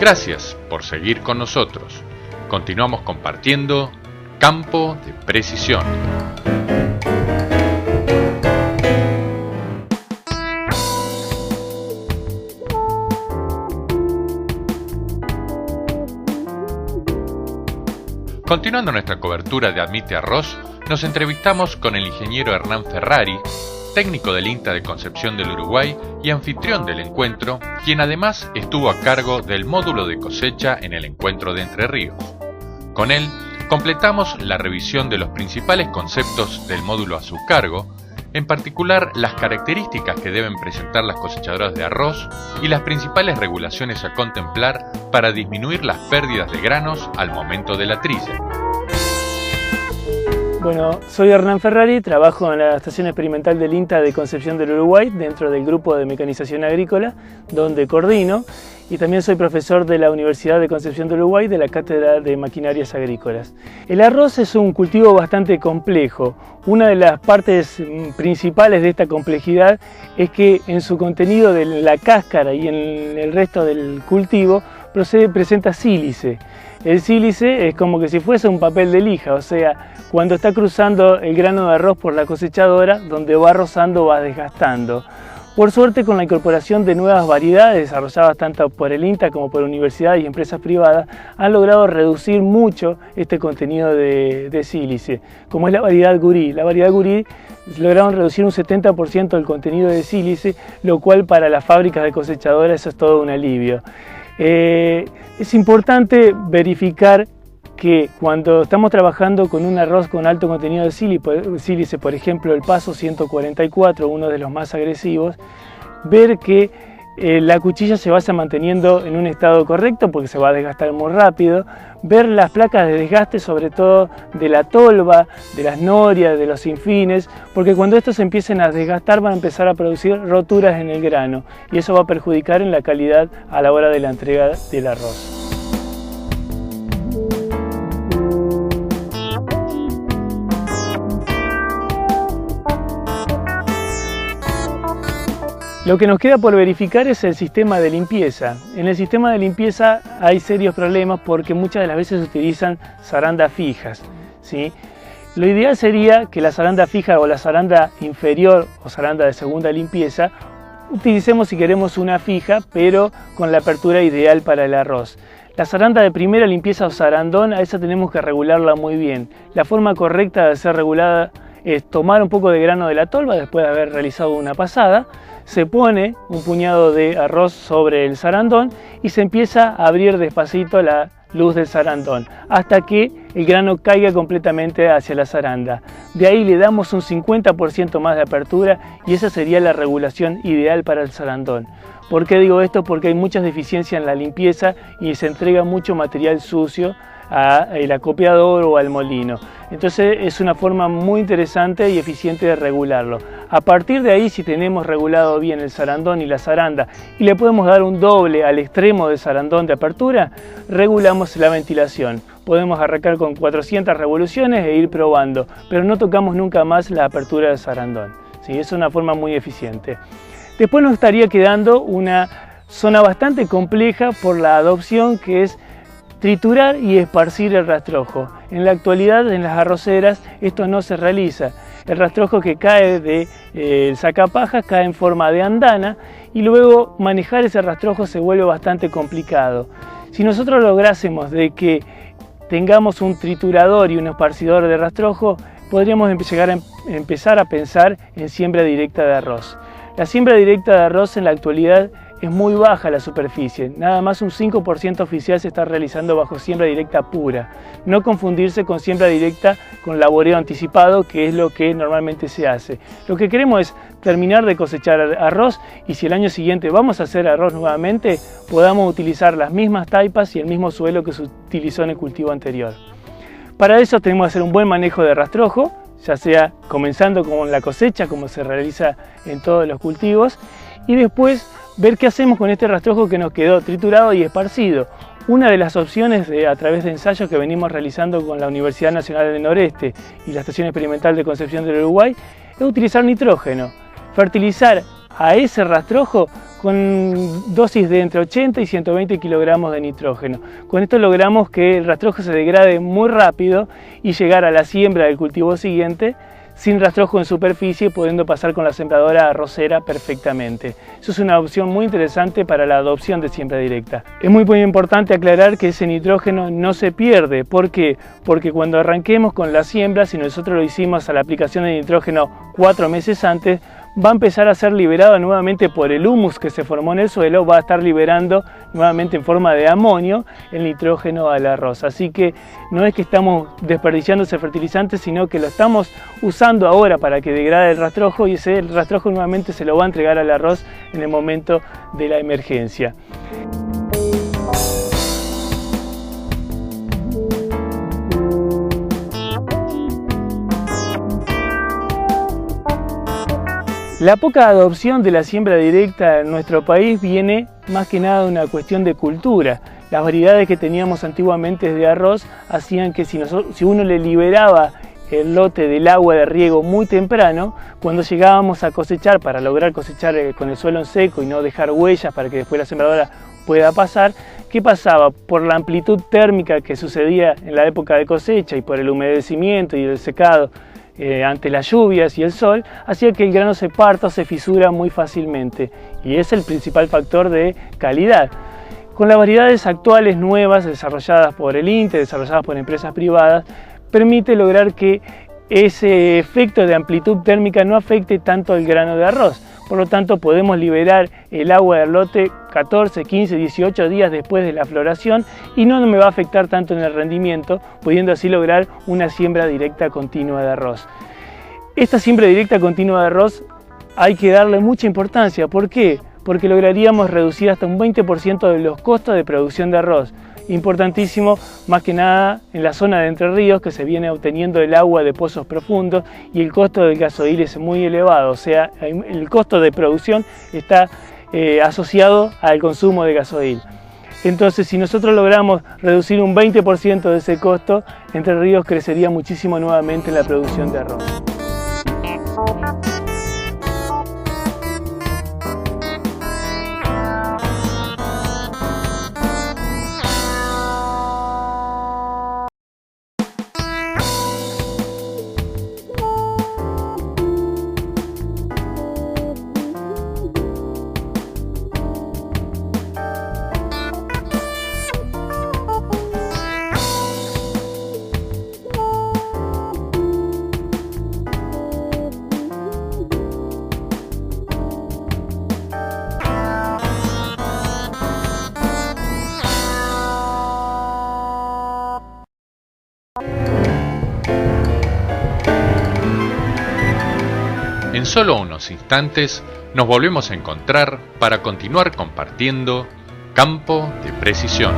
Gracias por seguir con nosotros. Continuamos compartiendo Campo de Precisión. Continuando nuestra cobertura de Admite Arroz, nos entrevistamos con el ingeniero Hernán Ferrari, técnico del INTA de Concepción del Uruguay y anfitrión del encuentro, quien además estuvo a cargo del módulo de cosecha en el encuentro de Entre Ríos. Con él, completamos la revisión de los principales conceptos del módulo a su cargo, en particular las características que deben presentar las cosechadoras de arroz y las principales regulaciones a contemplar para disminuir las pérdidas de granos al momento de la trilla. Bueno, soy Hernán Ferrari, trabajo en la Estación Experimental del INTA de Concepción del Uruguay, dentro del grupo de mecanización agrícola, donde coordino, y también soy profesor de la Universidad de Concepción del Uruguay de la Cátedra de Maquinarias Agrícolas. El arroz es un cultivo bastante complejo. Una de las partes principales de esta complejidad es que en su contenido de la cáscara y en el resto del cultivo presenta sílice. El sílice es como que si fuese un papel de lija, o sea, cuando está cruzando el grano de arroz por la cosechadora, donde va rozando va desgastando. Por suerte, con la incorporación de nuevas variedades desarrolladas tanto por el INTA como por universidades y empresas privadas, han logrado reducir mucho este contenido de sílice, como es la variedad Gurí. La variedad Gurí lograron reducir un 70% del contenido de sílice, lo cual para las fábricas de cosechadoras eso es todo un alivio. Es importante verificar que cuando estamos trabajando con un arroz con alto contenido de sílice, por ejemplo el Paso 144, uno de los más agresivos, ver que la cuchilla se vaya manteniendo en un estado correcto porque se va a desgastar muy rápido, ver las placas de desgaste sobre todo de la tolva, de las norias, de los sinfines, porque cuando estos empiecen a desgastar van a empezar a producir roturas en el grano y eso va a perjudicar en la calidad a la hora de la entrega del arroz. Lo que nos queda por verificar es el sistema de limpieza. En el sistema de limpieza hay serios problemas porque muchas de las veces se utilizan zarandas fijas, ¿sí? Lo ideal sería que la zaranda fija o la zaranda inferior o zaranda de segunda limpieza utilicemos si queremos una fija, pero con la apertura ideal para el arroz. La zaranda de primera limpieza o zarandón, a esa tenemos que regularla muy bien. La forma correcta de ser regulada es tomar un poco de grano de la tolva después de haber realizado una pasada, se pone un puñado de arroz sobre el zarandón y se empieza a abrir despacito la luz del zarandón hasta que el grano caiga completamente hacia la zaranda. De ahí le damos un 50% más de apertura y esa sería la regulación ideal para el zarandón. ¿Por qué digo esto? Porque hay muchas deficiencias en la limpieza y se entrega mucho material sucio al acopiador o al molino. Entonces es una forma muy interesante y eficiente de regularlo. A partir de ahí, si tenemos regulado bien el zarandón y la zaranda y le podemos dar un doble al extremo del zarandón de apertura, regulamos la ventilación. Podemos arrancar con 400 revoluciones e ir probando, pero no tocamos nunca más la apertura del zarandón. ¿Sí? Es una forma muy eficiente. Después nos estaría quedando una zona bastante compleja por la adopción, que es triturar y esparcir el rastrojo. En la actualidad en las arroceras esto no se realiza. El rastrojo que cae del sacapajas cae en forma de andana y luego manejar ese rastrojo se vuelve bastante complicado. Si nosotros lográsemos de que tengamos un triturador y un esparcidor de rastrojo, podríamos empezar a pensar en siembra directa de arroz. La siembra directa de arroz en la actualidad es muy baja la superficie, nada más un 5% oficial se está realizando bajo siembra directa pura. No confundirse con siembra directa con laboreo anticipado, que es lo que normalmente se hace. Lo que queremos es terminar de cosechar arroz y si el año siguiente vamos a hacer arroz nuevamente, podamos utilizar las mismas taipas y el mismo suelo que se utilizó en el cultivo anterior. Para eso tenemos que hacer un buen manejo de rastrojo, ya sea comenzando con la cosecha, como se realiza en todos los cultivos, y después ver qué hacemos con este rastrojo que nos quedó triturado y esparcido. Una de las opciones a través de ensayos que venimos realizando con la Universidad Nacional del Noreste y la Estación Experimental de Concepción del Uruguay es utilizar nitrógeno, fertilizar a ese rastrojo con dosis de entre 80 y 120 kilogramos de nitrógeno. Con esto logramos que el rastrojo se degrade muy rápido y llegar a la siembra del cultivo siguiente sin rastrojo en superficie, pudiendo pasar con la sembradora arrocera perfectamente. Eso es una opción muy interesante para la adopción de siembra directa. Es muy importante aclarar que ese nitrógeno no se pierde. ¿Por qué? Porque cuando arranquemos con la siembra, si nosotros lo hicimos a la aplicación de nitrógeno 4 meses antes, va a empezar a ser liberado nuevamente por el humus que se formó en el suelo, va a estar liberando nuevamente en forma de amonio el nitrógeno al arroz. Así que no es que estamos desperdiciando ese fertilizante, sino que lo estamos usando ahora para que degrade el rastrojo, y ese rastrojo nuevamente se lo va a entregar al arroz en el momento de la emergencia. La poca adopción de la siembra directa en nuestro país viene más que nada de una cuestión de cultura. Las variedades que teníamos antiguamente de arroz hacían que si uno le liberaba el lote del agua de riego muy temprano, cuando llegábamos a cosechar, para lograr cosechar con el suelo en seco y no dejar huellas para que después la sembradora pueda pasar, ¿qué pasaba? Por la amplitud térmica que sucedía en la época de cosecha y por el humedecimiento y el secado ante las lluvias y el sol, hacía que el grano se parta o se fisura muy fácilmente, y es el principal factor de calidad. Con las variedades actuales nuevas desarrolladas por el INTE, desarrolladas por empresas privadas, permite lograr que ese efecto de amplitud térmica no afecte tanto al grano de arroz. Por lo tanto, podemos liberar el agua del lote 14, 15, 18 días después de la floración y no me va a afectar tanto en el rendimiento, pudiendo así lograr una siembra directa continua de arroz. Esta siembra directa continua de arroz hay que darle mucha importancia. ¿Por qué? Porque lograríamos reducir hasta un 20% de los costos de producción de arroz. Importantísimo, más que nada en la zona de Entre Ríos, que se viene obteniendo el agua de pozos profundos y el costo del gasoil es muy elevado, o sea, el costo de producción está asociado al consumo de gasoil. Entonces, si nosotros logramos reducir un 20% de ese costo, Entre Ríos crecería muchísimo nuevamente la producción de arroz. En solo unos instantes nos volvemos a encontrar para continuar compartiendo Campo de Precisión.